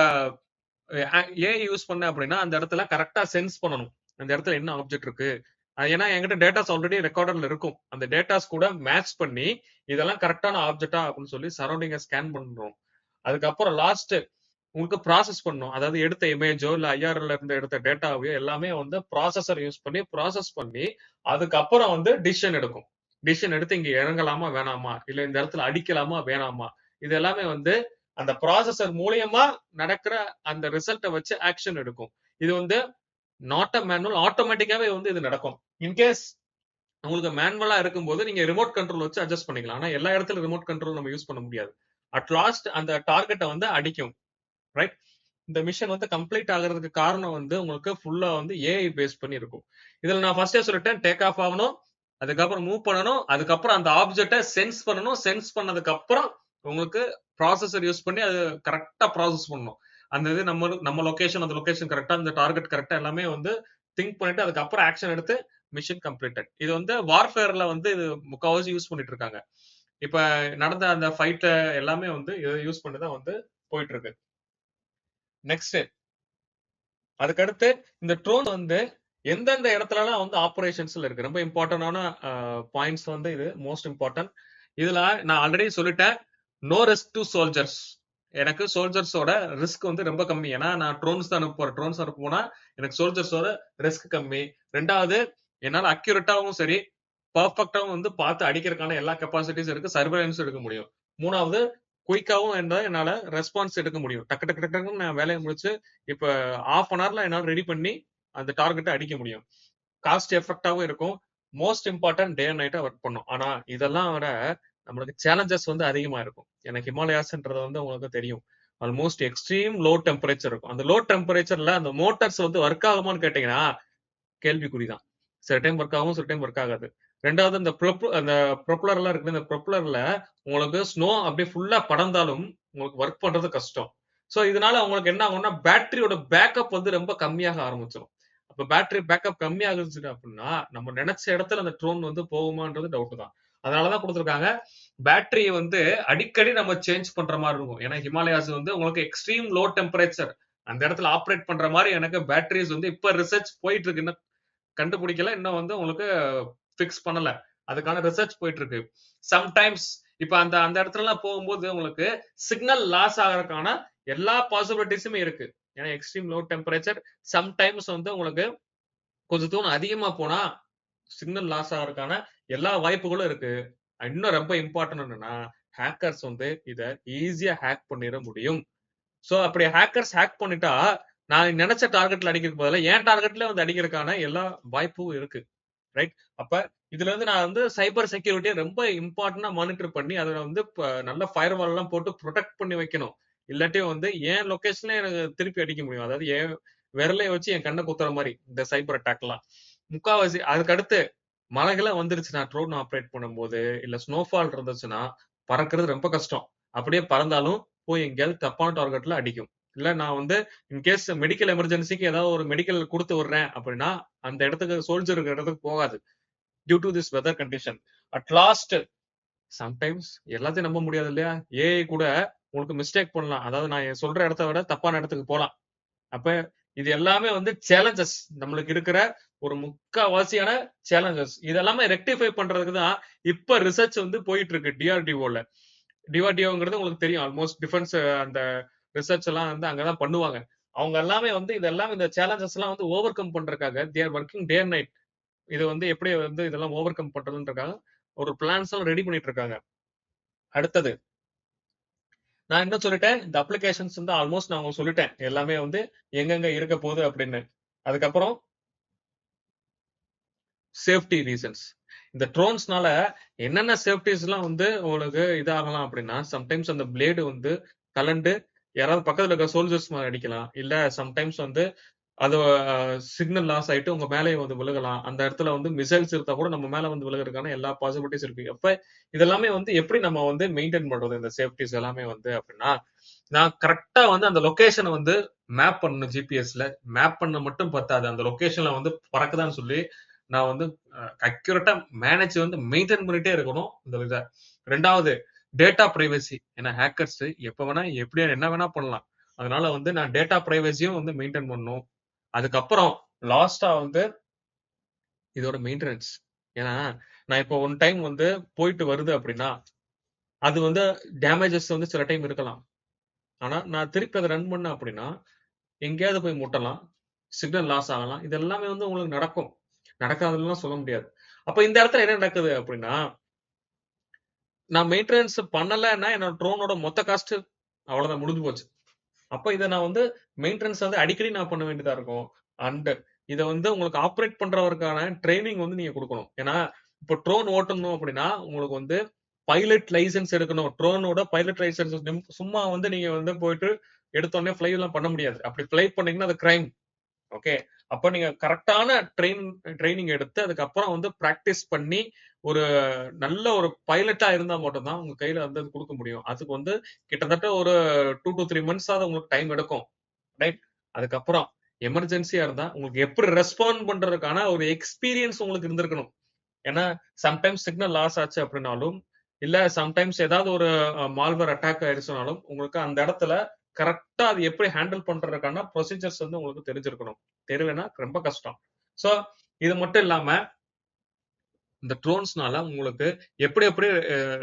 ஏஐ யூஸ் பண்ணேன் அப்படின்னா அந்த இடத்துல கரெக்டா சென்ஸ் பண்ணணும் அந்த இடத்துல என்ன ஆப்ஜெக்ட் இருக்கு. ஏன்னா என்கிட்ட டேட்டாஸ் ஆல்ரெடி ரெக்கார்டர்ல இருக்கும். அந்த டேட்டாஸ் கூட மேட்ச் பண்ணி இதெல்லாம் கரெக்டான ஆப்ஜெக்டா அப்படின்னு சொல்லி சரௌண்டிங்கை ஸ்கேன் பண்றோம். அதுக்கப்புறம் லாஸ்ட் உங்களுக்கு ப்ராசஸ் பண்ணும். அதாவது எடுத்த இமேஜோ இல்ல ஐஆர்எல்ல இருந்து எடுத்த டேட்டாவையோ எல்லாமே வந்து ப்ராசஸர் யூஸ் பண்ணி ப்ராசஸ் பண்ணி அதுக்கப்புறம் வந்து டிசிஷன் எடுக்கும். டிசிஷன் எடுத்து இங்க இறங்கலாமா வேணாமா, இல்ல இந்த இடத்துல அடிக்கலாமா வேணாமா, இது எல்லாமே வந்து அந்த ப்ராசஸர் மூலியமா நடக்கிற அந்த ரிசல்ட்டை வச்சு ஆக்ஷன் எடுக்கும். இது வந்து நாட் அ மேனுவல், ஆட்டோமேட்டிக்காவே வந்து இது நடக்கும். இன்கேஸ் உங்களுக்கு மேனுவலா இருக்கும்போது நீங்க ரிமோட் கண்ட்ரோல் வச்சு அட்ஜஸ்ட் பண்ணிக்கலாம். ஆனா எல்லா இடத்துல ரிமோட் கண்ட்ரோல் நம்ம யூஸ் பண்ண முடியாது. அட் லாஸ்ட் அந்த டார்கெட்டை வந்து அடிக்கும். ரைட், இந்த மிஷன் வந்து கம்ப்ளீட் ஆகிறதுக்கு காரணம் வந்து உங்களுக்கு ஃபுல்லா வந்து ஏஐ பேஸ் பண்ணி இருக்கும். இதுல நான் ஃபர்ஸ்டே சொல்லிட்டேன், டேக் ஆஃப் ஆகணும், அதுக்கப்புறம் மூவ் பண்ணணும், அதுக்கப்புறம் அந்த ஆப்ஜெக்டை சென்ஸ் பண்ணணும், சென்ஸ் பண்ணதுக்கு அப்புறம் உங்களுக்கு ப்ராசஸர் யூஸ் பண்ணி அது கரெக்டா ப்ராசஸ் பண்ணணும். அந்த இது நம்ம லொகேஷன் அந்த லொகேஷன் கரெக்டா அந்த டார்கெட் கரெக்டா எல்லாமே வந்து திங்க் பண்ணிட்டு அதுக்கப்புறம் ஆக்ஷன் எடுத்து மிஷன் கம்ப்ளீட்டட். இது வந்து வார்ஃபேர்ல வந்து இது முக்கால்வாசி யூஸ் பண்ணிட்டு இருக்காங்க. இப்ப நடந்த அந்த ஃபைட் எல்லாமே வந்து இதை யூஸ் பண்ணி தான் வந்து போயிட்டு இருக்கு. நெக்ஸ்ட் அதுக்கடுத்து இந்த ட்ரோன் வந்து எந்தெந்த இடத்துலலாம் வந்து ஆபரேஷன்ஸ்ல இருக்கு, ரொம்ப இம்பார்ட்டன்டான பாயிண்ட்ஸ் வந்து இது மோஸ்ட் இம்பார்ட்டன்ட். இதுல நான் ஆல்ரெடி சொல்லிட்டேன், நோ ரிஸ்க் டு சோல்ஜர்ஸ். எனக்கு சோல்ஜர்ஸோட ரிஸ்க் வந்து ரொம்ப கம்மி. ஏன்னா நான் ட்ரோன்ஸ் தான் அனுப்ப போறேன். ட்ரோன்ஸ் அனுப்ப போனா எனக்கு சோல்ஜர்ஸோட ரிஸ்க் கம்மி. ரெண்டாவது என்னால அக்யூரேட்டாவும் சரி பர்ஃபெக்டாவும் வந்து பார்த்து அடிக்கிறதுக்கான எல்லா கெப்பாசிட்டிஸ் இருக்கு, சர்வேலன்ஸ் எடுக்க முடியும். மூணாவது குயிக்காவும் என்னால ரெஸ்பான்ஸ் எடுக்க முடியும். டக்கு டக்கு டக்குன்னு நான் வேலையை முடிச்சு இப்ப ஹாஃப் அன் ஹவர்ல என்னால ரெடி பண்ணி அந்த டார்கெட்டை அடிக்க முடியும். காஸ்ட் எஃபெக்டாவும் இருக்கும். Most important day and NAITA work பண்ணும். ஆனா இதெல்லாம் விட நம்மளுக்கு சேலஞ்சஸ் வந்து அதிகமா இருக்கும். எனக்கு ஹிமாலயாஸ்ன்றது வந்து உங்களுக்கு தெரியும், ஆல்மோஸ்ட் எக்ஸ்ட்ரீம் லோ டெம்பரேச்சர் இருக்கும். அந்த லோ டெம்பரேச்சர்ல அந்த மோட்டார்ஸ் வந்து ஒர்க் ஆகுமான்னு கேட்டீங்கன்னா கேள்விக்குறிதான். சில டைம் ஒர்க் ஆகும், சில டைம் ஒர்க் ஆகாது. ரெண்டாவது அந்த அந்த ப்ரொப்பலர் எல்லாம் இருக்கு, இந்த ப்ரொப்பலர்ல உங்களுக்கு ஸ்னோ அப்படியே ஃபுல்லா படர்ந்தாலும் உங்களுக்கு ஒர்க் பண்றது கஷ்டம். சோ இதனால உங்களுக்கு என்ன ஆகும்னா பேட்டரியோட பேக்கப் வந்து ரொம்ப கம்மியாக ஆரம்பிச்சிடும். அப்ப பேட்டரி பேக்கப் கம்மியாகுச்சு அப்படின்னா நம்ம நினைச்ச இடத்துல அந்த ட்ரோன் வந்து போகுமான்றது டவுட் தான். அதனாலதான் கொடுத்துருக்காங்க பேட்டரியை வந்து அடிக்கடி நம்ம சேஞ்ச் பண்ற மாதிரி இருக்கும். ஏன்னா ஹிமாலயாஸ் வந்து உங்களுக்கு எக்ஸ்ட்ரீம் லோ டெம்பரேச்சர் அந்த இடத்துல ஆப்ரேட் பண்ற மாதிரி எனக்கு பேட்டரிஸ் வந்து இப்ப ரிசர்ச் போயிட்டு இருக்கு. இன்னும் கண்டுபிடிக்கல, இன்னும் வந்து உங்களுக்கு பிக்ஸ் பண்ணல. அதுக்கான ரிசர்ச் போயிட்டு இருக்கு. சம்டைம்ஸ் இப்ப அந்த அந்த இடத்துல எல்லாம் போகும்போது உங்களுக்கு சிக்னல் லாஸ் ஆகிறதுக்கான எல்லா பாசிபிலிட்டிஸுமே இருக்கு. ஏன்னா எக்ஸ்ட்ரீம் லோ டெம்பரேச்சர் சம்டைம்ஸ் வந்து உங்களுக்கு கொஞ்சம் தூரம் அதிகமா போனா சிக்னல் லாஸ் ஆகிறதுக்கான எல்லா வாய்ப்புகளும் இருக்கு. இன்னும் ரொம்ப இம்பார்ட்டன்ட் என்னன்னா ஹேக்கர்ஸ் வந்து இத ஈஸியா ஹேக் பண்ணிட முடியும். சோ அப்படி ஹேக்கர்ஸ் ஹேக் பண்ணிட்டா நான் நினைச்ச டார்கெட்ல அடிக்கிறதுக்கு பதிலா என் டார்கெட்ல வந்து அடிக்கிறதுக்கான எல்லா வாய்ப்பும் இருக்கு. ரைட்? அப்ப இதுல இருந்து நான் வந்து சைபர் செக்யூரிட்டியை ரொம்ப இம்பார்ட்டன்டா மானிட்டர் பண்ணி அதை வந்து நல்ல ஃபயர் வால் எல்லாம் போட்டு ப்ரொடெக்ட் பண்ணி வைக்கணும். இல்லாட்டியும் வந்து என் லொகேஷன்ல எனக்கு திருப்பி அடிக்க முடியும். அதாவது என் விரலை வச்சு என் கண்ணை குத்துற மாதிரி இந்த சைபர் அட்டாக் எல்லாம் முக்காவாசி. அதுக்கு அடுத்து மழைகள்லாம் வந்துருச்சுன்னா ட்ரோன் ஆப்ரேட் பண்ணும்போது இல்ல ஸ்னோஃபால் இருந்துச்சுன்னா பறக்கிறது ரொம்ப கஷ்டம். அப்படியே பறந்தாலும் போய் எங்கேயாவது தப்பான டார்கெட்ல அடிக்கும். இல்ல நான் வந்து இன்கேஸ் மெடிக்கல் எமர்ஜென்சிக்கு ஏதாவது ஒரு மெடிக்கல் கொடுத்து விடுறேன் அப்படின்னா அந்த இடத்துக்கு சோல்ஜர் இருக்கிற இடத்துக்கு போகாது due to this weather condition. At last sometimes எல்லாத்தையும் நம்ப முடியாது இல்லையா, ஏஐ கூட உங்களுக்கு மிஸ்டேக் பண்ணலாம். அதாவது நான் சொல்ற இடத்த விட தப்பான இடத்துக்கு போலாம். அப்ப இது எல்லாமே வந்து சேலஞ்சஸ், நம்மளுக்கு இருக்கிற ஒரு முக்காவாசியான சேலஞ்சஸ். இதெல்லாமே ரெக்டிஃபை பண்றதுக்கு தான் இப்ப ரிசர்ச் வந்து போயிட்டு இருக்கு டிஆர்டிஓல. டிஆர்டிஓங்கிறது உங்களுக்கு தெரியும், ஆல்மோஸ்ட் டிஃபென்ஸ் அந்த ரிசர்ச் எல்லாம் வந்து அங்கதான் பண்ணுவாங்க. அவங்க எல்லாமே வந்து இதெல்லாம் இந்த சேலஞ்சஸ் எல்லாம் வந்து ஓவர் கம் பண்றதுக்காக they are working day and night. இது வந்து எப்படி வந்து இதெல்லாம் ஓவர் கம் பண்றதுன்றக்காக ஒரு பிளான்ஸ் எல்லாம் ரெடி பண்ணிட்டு இருக்காங்க. அடுத்தது நான் என்ன சொல்லிட்டேன், இந்த அப்ளிகேஷன்ஸ் வந்து ஆல்மோஸ்ட் நான் உங்களுக்கு சொல்லிட்டேன் எல்லாமே வந்து எங்கெங்க இருக்க போகுது அப்படின்னு. அதுக்கப்புறம் சேஃப்டி ரீசன்ஸ். இந்த ட்ரோன்ஸ்னால என்னென்ன சேஃப்டிஸ் எல்லாம் வந்து உங்களுக்கு இதாகலாம் அப்படின்னா, சம்டைம்ஸ் அந்த பிளேடு வந்து கலண்டு யாராவது பக்கத்துல இருக்க சோல்ஜர்ஸ் மேல அடிக்கலாம். இல்ல சம்டைம்ஸ் வந்து அது சிக்னல் லாஸ் ஆயிட்டு உங்க மேலேயே வந்து விழுகலாம். அந்த இடத்துல வந்து மிசைல்ஸ் இருந்தா கூட நம்ம மேல வந்து விழுகிறதுக்கான எல்லா பாசிபிலிட்டிஸ் இருக்கு. அப்ப இதெல்லாமே வந்து எப்படி நம்ம வந்து மெயின்டைன் பண்றது இந்த சேஃப்டிஸ் எல்லாமே வந்து அப்படின்னா, நான் கரெக்டா வந்து அந்த லொகேஷனை வந்து மேப் பண்ணணும். ஜிபிஎஸ்ல மேப் பண்ண மட்டும் பத்தாது, அந்த லொகேஷன்ல வந்து பறக்குதான்னு சொல்லி நான் வந்து அக்யூரேட்டா மேனேஜ் வந்து மெயின்டைன் பண்ணிட்டே இருக்கணும் இந்த இதை. ரெண்டாவது டேட்டா பிரைவசி. ஏன்னா ஹேக்கர்ஸ் எப்ப வேணா எப்படி என்ன வேணா பண்ணலாம். அதனால வந்து நான் டேட்டா பிரைவசியும் வந்து மெயின்டைன் பண்ணணும். அதுக்கப்புறம் லாஸ்டா வந்து இதோட மெயின்டெனன்ஸ். ஏன்னா நான் இப்போ ஒன் டைம் வந்து போயிட்டு வருது அப்படின்னா அது வந்து டேமேஜஸ் வந்து சில டைம் இருக்கலாம். ஆனா நான் திருப்பி அதை ரன் பண்ண அப்படின்னா எங்கேயாவது போய் முட்டலாம், சிக்னல் லாஸ் ஆகலாம். இது எல்லாமே வந்து உங்களுக்கு நடக்கும், நடக்காதுன்னு சொல்ல முடியாது. அப்ப இந்த இடத்துல என்ன நடக்குது அப்படின்னா, நான் மெயின்டெனன்ஸ் பண்ணலைன்னா என்னோட ட்ரோனோட மொத்த காஸ்ட் அவ்வளவுதான், முடிஞ்சு போச்சு. அப்ப இதை நான் வந்து மெயின்டெனன்ஸ் வந்து அடிக்கடி நான் பண்ண வேண்டியதா இருக்கும். அண்ட் இதை வந்து உங்களுக்கு ஆப்ரேட் பண்றவருக்கான ட்ரைனிங் வந்து நீங்க கொடுக்கணும். ஏன்னா இப்போ ட்ரோன் ஓட்டணும் அப்படின்னா உங்களுக்கு வந்து பைலட் லைசன்ஸ் எடுக்கணும். ட்ரோனோட பைலட் லைசன்ஸ் சும்மா வந்து நீங்க வந்து போயிட்டு எடுத்தோடனே ஃபிளை எல்லாம் பண்ண முடியாது. அப்படி ஃபிளை பண்ணீங்கன்னா அது கிரைம். ஓகே, அப்ப நீங்க கரெக்டான ட்ரைனிங் எடுத்து அதுக்கப்புறம் வந்து பிராக்டிஸ் பண்ணி ஒரு நல்ல ஒரு பைலட்டா இருந்தா மட்டும்தான் உங்க கையில வந்து அது கொடுக்க முடியும். அதுக்கு வந்து கிட்டத்தட்ட ஒரு 2 to 3 months ஆகுது உங்களுக்கு டைம் எடுக்கும். ரைட்? அதுக்கப்புறம் எமர்ஜென்சியா இருந்தா உங்களுக்கு எப்படி ரெஸ்பாண்ட் பண்றதுக்கான ஒரு எக்ஸ்பீரியன்ஸ் உங்களுக்கு இருந்திருக்கணும். ஏன்னா சம்டைம்ஸ் சிக்னல் லாஸ் ஆச்சு அப்படின்னாலும் இல்ல சம்டைம்ஸ் ஏதாவது ஒரு மால்வேர் அட்டாக் ஆயிடுச்சுனாலும் உங்களுக்கு அந்த இடத்துல கரெக்டா அது எப்படி ஹேண்டில் பண்றதுக்கான ப்ரொசீஜர்ஸ் வந்து உங்களுக்கு தெரிஞ்சிருக்கணும். தெரியலன்னா ரொம்ப கஷ்டம். சோ இது மட்டும் இல்லாம இந்த ட்ரோன்ஸ்னால உங்களுக்கு எப்படி எப்படி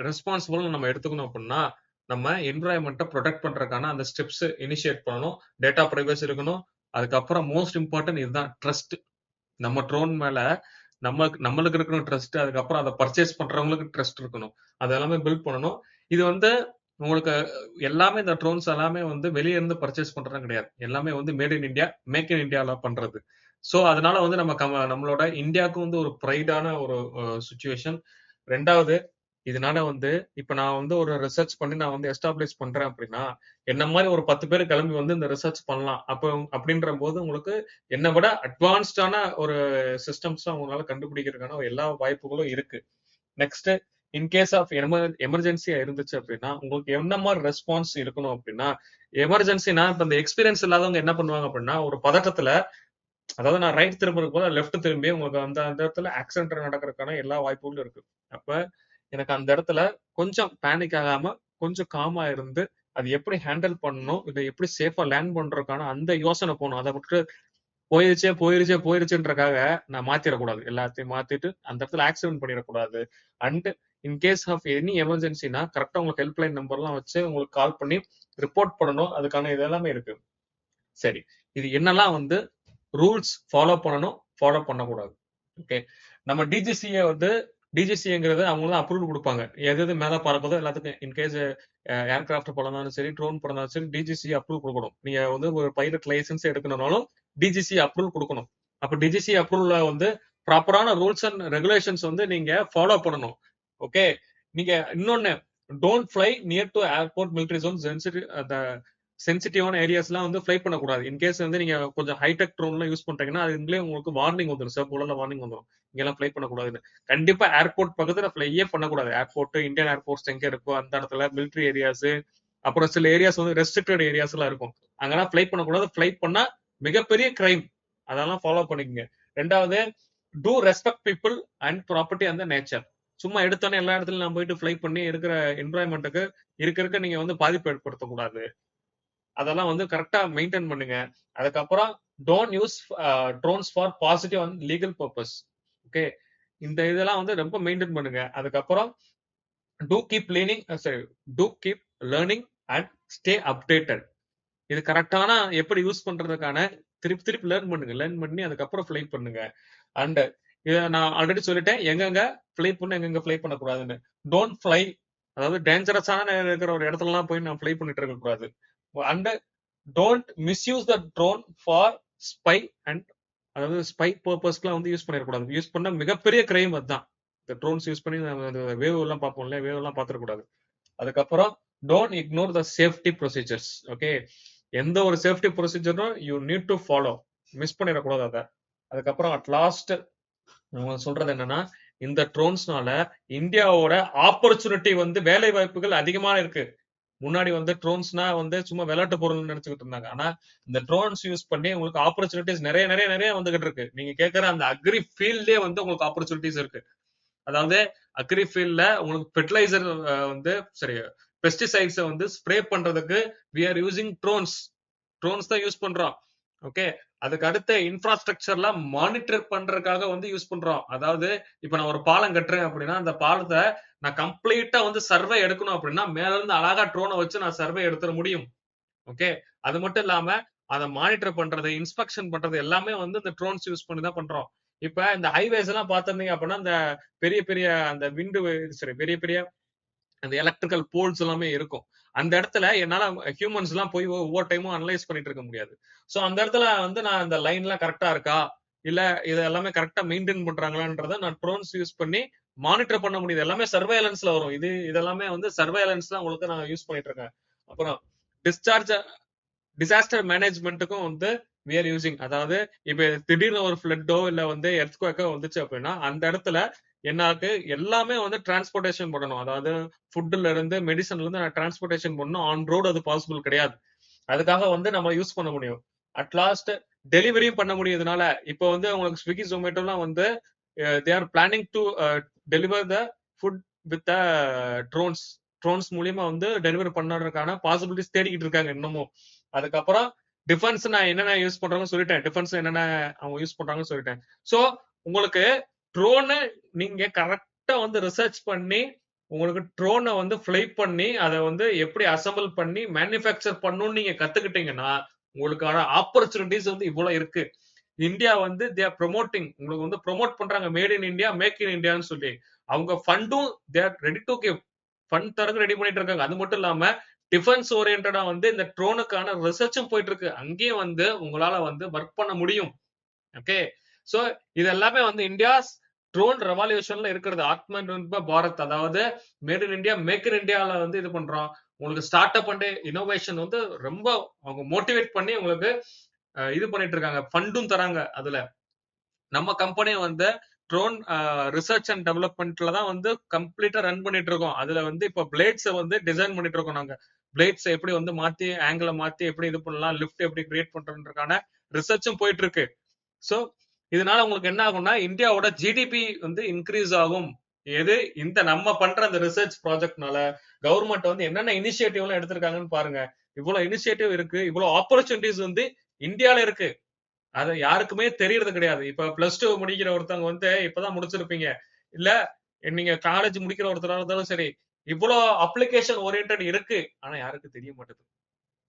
ரெஸ்பான்சிபிள் நம்ம எடுத்துக்கணும் அப்படின்னா, நம்ம என்விரான்மெண்ட்டை ப்ரொடெக்ட் பண்றதுக்கான அந்த ஸ்டெப்ஸ் இனிஷியேட் பண்ணணும். டேட்டா பிரைவசி இருக்கணும். அதுக்கப்புறம் மோஸ்ட் இம்பார்ட்டன்ட் இதுதான், ட்ரஸ்ட். நம்ம ட்ரோன் மேல நம்மளுக்கு இருக்கணும் ட்ரஸ்ட். அதுக்கப்புறம் அதை பர்ச்சேஸ் பண்றவங்களுக்கு ட்ரஸ்ட் இருக்கணும். அது எல்லாமே பில்ட் பண்ணணும். இது வந்து உங்களுக்கு எல்லாமே இந்த ட்ரோன்ஸ் எல்லாமே வந்து வெளியே இருந்து பர்ச்சேஸ் பண்றது கிடையாது. எல்லாமே வந்து made in India, make in இந்தியால பண்றது. சோ அதனால வந்து நம்மளோட இந்தியாவுக்கு வந்து ஒரு ப்ரைடான ஒரு சுச்சுவேஷன். ரெண்டாவது இதனால வந்து இப்ப நான் வந்து ஒரு ரிசர்ச் பண்ணி நான் வந்து எஸ்டாப்ளிஷ் பண்றேன் அப்படின்னா என்ன மாதிரி ஒரு 10 பேர் கிளம்பி வந்து இந்த ரிசர்ச் பண்ணலாம். அப்போ அப்படின்ற போது உங்களுக்கு என்னை விட அட்வான்ஸ்டான ஒரு சிஸ்டம்ஸ் உங்களால கண்டுபிடிக்கிறதுக்கான எல்லா வாய்ப்புகளும் இருக்கு. நெக்ஸ்ட், இன் கேஸ் ஆஃப் எமர்ஜென்சியா இருந்துச்சு அப்படின்னா உங்களுக்கு என்ன மாதிரி ரெஸ்பான்ஸ் இருக்கணும் அப்படின்னா, எமர்ஜென்சினா இப்ப இந்த எக்ஸ்பீரியன்ஸ் இல்லாதவங்க என்ன பண்ணுவாங்க அப்படின்னா ஒரு பதட்டத்துல, அதாவது நான் ரைட் திரும்புறதுக்கு போல லெஃப்ட் திரும்பி உங்களுக்கு அந்த அந்த இடத்துல ஆக்சிடென்ட் நடக்கிறதுக்கான எல்லா வாய்ப்புகளும் இருக்கு. அப்ப எனக்கு அந்த இடத்துல கொஞ்சம் பேனிக் ஆகாம கொஞ்சம் காமா இருந்து அது எப்படி ஹேண்டில் பண்ணணும், இதை எப்படி சேஃபா லேண்ட் பண்றதுக்கான அந்த யோசனை போகணும். அதை விட்டு போயிருச்சுன்றக்காக நான் மாத்திரக்கூடாது. எல்லாத்தையும் மாத்திட்டு அந்த இடத்துல ஆக்சிடென்ட் பண்ணிடக்கூடாது. And in case of any எமர்ஜென்சினா கரெக்டா உங்களுக்கு ஹெல்ப்லைன் நம்பர்லாம் வச்சு உங்களுக்கு கால் பண்ணி ரிப்போர்ட் பண்ணணும். அதுக்கான இது எல்லாமே இருக்கு. சரி, இது என்னெல்லாம் வந்து ரூல்ஸ் ஃபாலோ பண்ணணும், ஃபாலோ பண்ணக்கூடாது. ஓகே, நம்ம டிஜிசிஏ வந்து டிஜிசிங்கிறது அவங்க தான் அப்ரூவல் கொடுப்பாங்க. எது எது மேல பறக்குதோ எல்லாத்துக்கும். இன்கேஸ் ஏர்கிராஃப்ட் போலனாலும் சரி, ட்ரோன் போலனாலும் சரி, டிஜிசி அப்ரூவல் கொடுக்கணும். நீங்க வந்து ஒரு பைலட் லைசன்ஸ் எடுக்கணும்னாலும் டிஜிசி அப்ரூவல் கொடுக்கணும். அப்ப டிஜிசி அப்ரூவல்ல வந்து ப்ராப்பரான ரூல்ஸ் அண்ட் ரெகுலேஷன்ஸ் வந்து நீங்க ஃபாலோ பண்ணணும். ஓகே, நீங்க இன்னொன்னு, don't fly near to airport, military zone, சென்சிட்டிவான ஏரியாஸ்லாம் வந்து ஃபிளை பண்ணக்கூடாது. இன்கேஸ் வந்து நீங்க கொஞ்சம் ஹைடெக் ட்ரோன்லாம் யூஸ் பண்றீங்கன்னா அதுங்களே உங்களுக்கு வார்னிங் வந்துடும், சிவப்பு கலர்ல வார்னிங் வந்துடும், இங்கெல்லாம் ஃபிளை பண்ணக்கூடாதுன்னு. கண்டிப்பா ஏர்போர்ட் பக்கத்துல ஃபிளையே பண்ணக்கூடாது. ஏர்போர்ட், இந்தியன் ஏர்போர்ட்ஸ் எங்க இருக்கோ அந்த இடத்துல, மிலிட்டரி ஏரியாஸ், அப்புறம் சில ஏரியாஸ் வந்து ரெஸ்ட்ரிக்டட் ஏரியாஸ் எல்லாம் இருக்கும், அங்கெல்லாம் ஃபிளை பண்ணக்கூடாது. ஃபிளை பண்ணா மிகப்பெரிய கிரைம். அதெல்லாம் ஃபாலோ பண்ணிக்கங்க. ரெண்டாவது, do respect people and property அந்த நேச்சர். சும்மா எடுத்தோன்னே எல்லா இடத்துலயும் நான் போயிட்டு ஃபிளை பண்ணி இருக்கிற என்வரான்மெண்ட்டுக்கு இருக்க நீங்க வந்து பாதிப்பு ஏற்படுத்தக்கூடாது. அதெல்லாம் வந்து கரெக்டா மெயின்டைன் பண்ணுங்க. அதுக்கப்புறம் don't use drones for positive and legal purpose. Okay, இந்த இதெல்லாம் வந்து ரொம்ப மெயின்டைன் பண்ணுங்க. அதுக்கப்புறம் do keep learning and stay updated. இது கரெக்டான எப்படி யூஸ் பண்றதுக்கான திருப்பி திருப்பி லேர்ன் பண்ணி அதுக்கப்புறம் ஃபிளை பண்ணுங்க. அண்ட் இதை நான் ஆல்ரெடி சொல்லிட்டேன், எங்கெங்க ஃபிளை பண்ண எங்கெங்க ஃபிளை பண்ணக்கூடாதுன்னு. டோன்ட் ஃபிளை, அதாவது டேஞ்சரஸான இருக்கிற ஒரு இடத்துலலாம் போய் நான் ஃபிளை பண்ணிட்டு இருக்க கூடாது. And don't misuse the drone for spy and, அதாவது ஸ்பை பர்பஸ்க்குலாம் வந்து யூஸ் பண்ணிடக்கூடாது. யூஸ் பண்ண மிகப்பெரிய கிரைம் அதுதான். இந்த ட்ரோன்ஸ் யூஸ் பண்ணி வேவ் எல்லாம் பார்ப்போம் இல்லையா, வேவ் எல்லாம் பார்த்துடக்கூடாது. அதுக்கப்புறம் don't ignore the safety procedures. Okay, எந்த ஒரு சேஃப்டி ப்ரொசீஜரும் you need to follow, miss பண்ணிடக்கூடாது அதை. அதுக்கப்புறம் அட் லாஸ்ட் சொல்றது என்னன்னா, இந்த ட்ரோன்ஸ்னால இந்தியாவோட ஆப்பர்ச்சுனிட்டி வந்து வேலை வாய்ப்புகள் அதிகமா இருக்கு. முன்னாடி வந்து ட்ரோன்ஸ்னா வந்து சும்மா விளையாட்டு பொருள் நினைச்சுக்கிட்டு இருந்தாங்க. ஆனா இந்த ட்ரோன்ஸ் யூஸ் பண்ணி உங்களுக்கு ஆப்பர்ச்சுனிட்டிஸ் நிறைய நிறைய நிறைய வந்துகிட்டு இருக்கு. நீங்க கேட்கற அந்த அக்ரி ஃபீல்ட்லயே வந்து உங்களுக்கு ஆப்பர்ச்சுனிட்டிஸ் இருக்கு. அதாவது அக்ரி ஃபீல்ட்ல உங்களுக்கு ஃபெர்டிலைசர் வந்து சரி, பெஸ்டிசைட்ஸை வந்து ஸ்ப்ரே பண்றதுக்கு we are using ட்ரோன்ஸ் தான் யூஸ் பண்றோம். ஓகே, அதுக்கு அடுத்த இன்ஃப்ராஸ்ட்ரக்சர்லாம் மானிட்டர் பண்றதுக்காக வந்து யூஸ் பண்றோம். அதாவது இப்ப நான் ஒரு பாலம் கட்டுறேன் அப்படின்னா அந்த பாலத்தை நான் கம்ப்ளீட்டா வந்து சர்வே எடுக்கணும் அப்படின்னா மேல இருந்து அழகா ட்ரோனை வச்சு நான் சர்வே எடுத்துட முடியும். ஓகே, அது மட்டும் இல்லாம அதை மானிட்டர் பண்றது, இன்ஸ்பெக்ஷன் பண்றது எல்லாமே வந்து இந்த ட்ரோன்ஸ் யூஸ் பண்ணி தான் பண்றோம். இப்ப இந்த ஹைவேஸ் எல்லாம் பாத்திருந்தீங்க அப்படின்னா இந்த பெரிய பெரிய அந்த சரி, பெரிய பெரிய அந்த எலக்ட்ரிக்கல் போல்ஸ் எல்லாமே இருக்கும். அந்த இடத்துல என்னால ஹியூமன்ஸ் எல்லாம் போய் ஒவ்வொரு டைமும் அனலைஸ் பண்ணிட்டு இருக்க முடியாது. சோ அந்த இடத்துல வந்து நான் அந்த லைன் எல்லாம் கரெக்டா இருக்கா, இல்ல இது எல்லாமே கரெக்டா மெயின்டைன் பண்றாங்களான்றத நான் ட்ரோன்ஸ் யூஸ் பண்ணி மானிட்டர் பண்ண முடியுது. எல்லாமே சர்வேலன்ஸ்ல வரும். இதெல்லாமே வந்து சர்வேலன்ஸ் உங்களுக்கு நான் யூஸ் பண்ணிட்டு இருக்கேன். அப்புறம் டிசாஸ்டர் மேனேஜ்மெண்ட்டுக்கும் வந்து we are using, அதாவது இப்ப திடீர்னு ஒரு ஃபிளட்டோ இல்ல வந்து எர்த்குவேக்கோ வந்துச்சு அப்படின்னா அந்த இடத்துல என்னாக்கு எல்லாமே வந்து டிரான்ஸ்போர்டேஷன் பண்ணணும். அதாவது ஃபுட்ல இருந்து மெடிசன்ல இருந்து நான் டிரான்ஸ்போர்டேஷன் பண்ணணும். ஆன் ரோடு அது பாசிபிள் கிடையாது. அதுக்காக வந்து நம்ம யூஸ் பண்ண முடியும். அட் லாஸ்ட் டெலிவரியும் பண்ண முடியுதுனால இப்போ வந்து உங்களுக்கு ஸ்விக்கி ஜொமேட்டோலாம் வந்து they are planning to deliver the food with drones மூலியமா வந்து டெலிவரி பண்ணறதுக்கான பாசிபிலிட்டிஸ் தேடிக்கிட்டு இருக்காங்க இன்னமும். அதுக்கப்புறம் டிஃபென்ஸ் நான் என்னென்ன யூஸ் பண்றாங்கன்னு சொல்லிட்டேன். டிஃபென்ஸ் என்னென்ன அவங்க யூஸ் பண்றாங்கன்னு சொல்லிட்டேன். சோ உங்களுக்கு ட்ரோனை நீங்க கரெக்டா வந்து ரிசர்ச் பண்ணி உங்களுக்கு ட்ரோனை வந்து ஃபிளை பண்ணி அதை வந்து எப்படி அசம்பிள் பண்ணி மேனுஃபேக்சர் பண்ணணும்னு நீங்க கத்துக்கிட்டீங்கன்னா உங்களுக்கான ஆப்பர்ச்சுனிட்டிஸ் வந்து இவ்வளவு இருக்கு. இந்தியா வந்து தே ஆர் ப்ரொமோட்டிங், உங்களுக்கு வந்து ப்ரொமோட் பண்றாங்க made in India, make in இந்தியான்னு சொல்லி. அவங்க ஃபண்டும் they are ready to give, fund தரக்கு ரெடி பண்ணிட்டு இருக்காங்க. அது மட்டும் இல்லாம டிஃபென்ஸ் ஓரியன்டா வந்து இந்த ட்ரோனுக்கான ரிசர்ச்சும் போயிட்டு இருக்கு. அங்கேயும் வந்து உங்களால வந்து ஒர்க் பண்ண முடியும். ஓகே, சோ இது எல்லாமே வந்து இந்தியாஸ் ட்ரோன் ரெவல்யூஷன்ல இருக்கிறது ஆத்ம நிர்பர் பாரத், அதாவது made in India make in இந்தியால வந்து இது பண்றோம். உங்களுக்கு ஸ்டார்ட் அப் அண்ட் இனோவேஷன் வந்து ரொம்ப அவங்க மோட்டிவேட் பண்ணி உங்களுக்கு இது பண்ணிட்டு இருக்காங்க, ஃபண்டும் தராங்க. அதுல நம்ம கம்பெனி வந்து ட்ரோன் ரிசர்ச் அண்ட் டெவலப்மெண்ட்ல தான் வந்து கம்ப்ளீட்டா ரன் பண்ணிட்டு இருக்கோம். அதுல வந்து இப்ப பிளேட்ஸ் வந்து டிசைன் பண்ணிட்டு இருக்கோம். நாங்க பிளேட்ஸ் எப்படி வந்து மாத்தி ஆங்கிள மாத்தி எப்படி இது பண்ணலாம், லிஃப்ட் எப்படி கிரியேட் பண்றதுக்கான ரிசர்ச்சும் போயிட்டு இருக்கு. சோ இதனால உங்களுக்கு என்ன ஆகும்னா இந்தியாவோட ஜிடிபி வந்து இன்க்ரீஸ் ஆகும். எது இந்த நம்ம பண்ற அந்த ரிசர்ச் ப்ராஜெக்ட்னால கவர்மெண்ட் வந்து என்னென்ன இனிஷியேட்டிவ் எல்லாம் எடுத்திருக்காங்கன்னு பாருங்க. இவ்வளவு இனிஷியேட்டிவ் இருக்கு, இவ்வளவு ஆப்பர்ச்சுனிட்டிஸ் வந்து இந்தியால இருக்கு. அது யாருக்குமே தெரியறது கிடையாது. இப்ப பிளஸ் டூ முடிக்கிற ஒருத்தவங்க வந்து இப்பதான் முடிச்சிருப்பீங்க, இல்ல நீங்க காலேஜ் முடிக்கிற ஒருத்தரா இருந்தாலும் சரி, இவ்வளவு அப்ளிகேஷன் ஓரியன்டட் இருக்கு, ஆனா யாருக்கு தெரிய மாட்டேங்குது.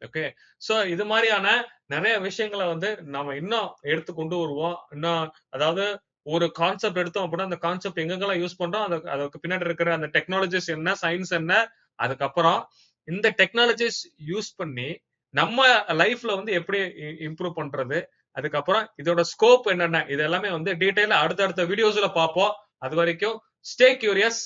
ஓகே, சோ இது மாதிரியான நிறைய விஷயங்களை வந்து நாம இன்னும் எடுத்து கொண்டு வருவோம். இன்னும் அதாவது ஒரு கான்செப்ட் எடுத்தோம் அப்படின்னா அந்த கான்செப்ட் எங்கெங்கெல்லாம் யூஸ் பண்றோம், அதுக்கு பின்னாடி இருக்கிற அந்த டெக்னாலஜிஸ் என்ன, சயின்ஸ் என்ன, அதுக்கப்புறம் இந்த டெக்னாலஜிஸ் யூஸ் பண்ணி நம்ம லைஃப்ல வந்து எப்படி இம்ப்ரூவ் பண்றது, அதுக்கப்புறம் இதோட ஸ்கோப் என்னென்ன, இது எல்லாமே வந்து டீடைலா அடுத்தடுத்த வீடியோஸ்ல பார்ப்போம். அது வரைக்கும் ஸ்டே கியூரியஸ்.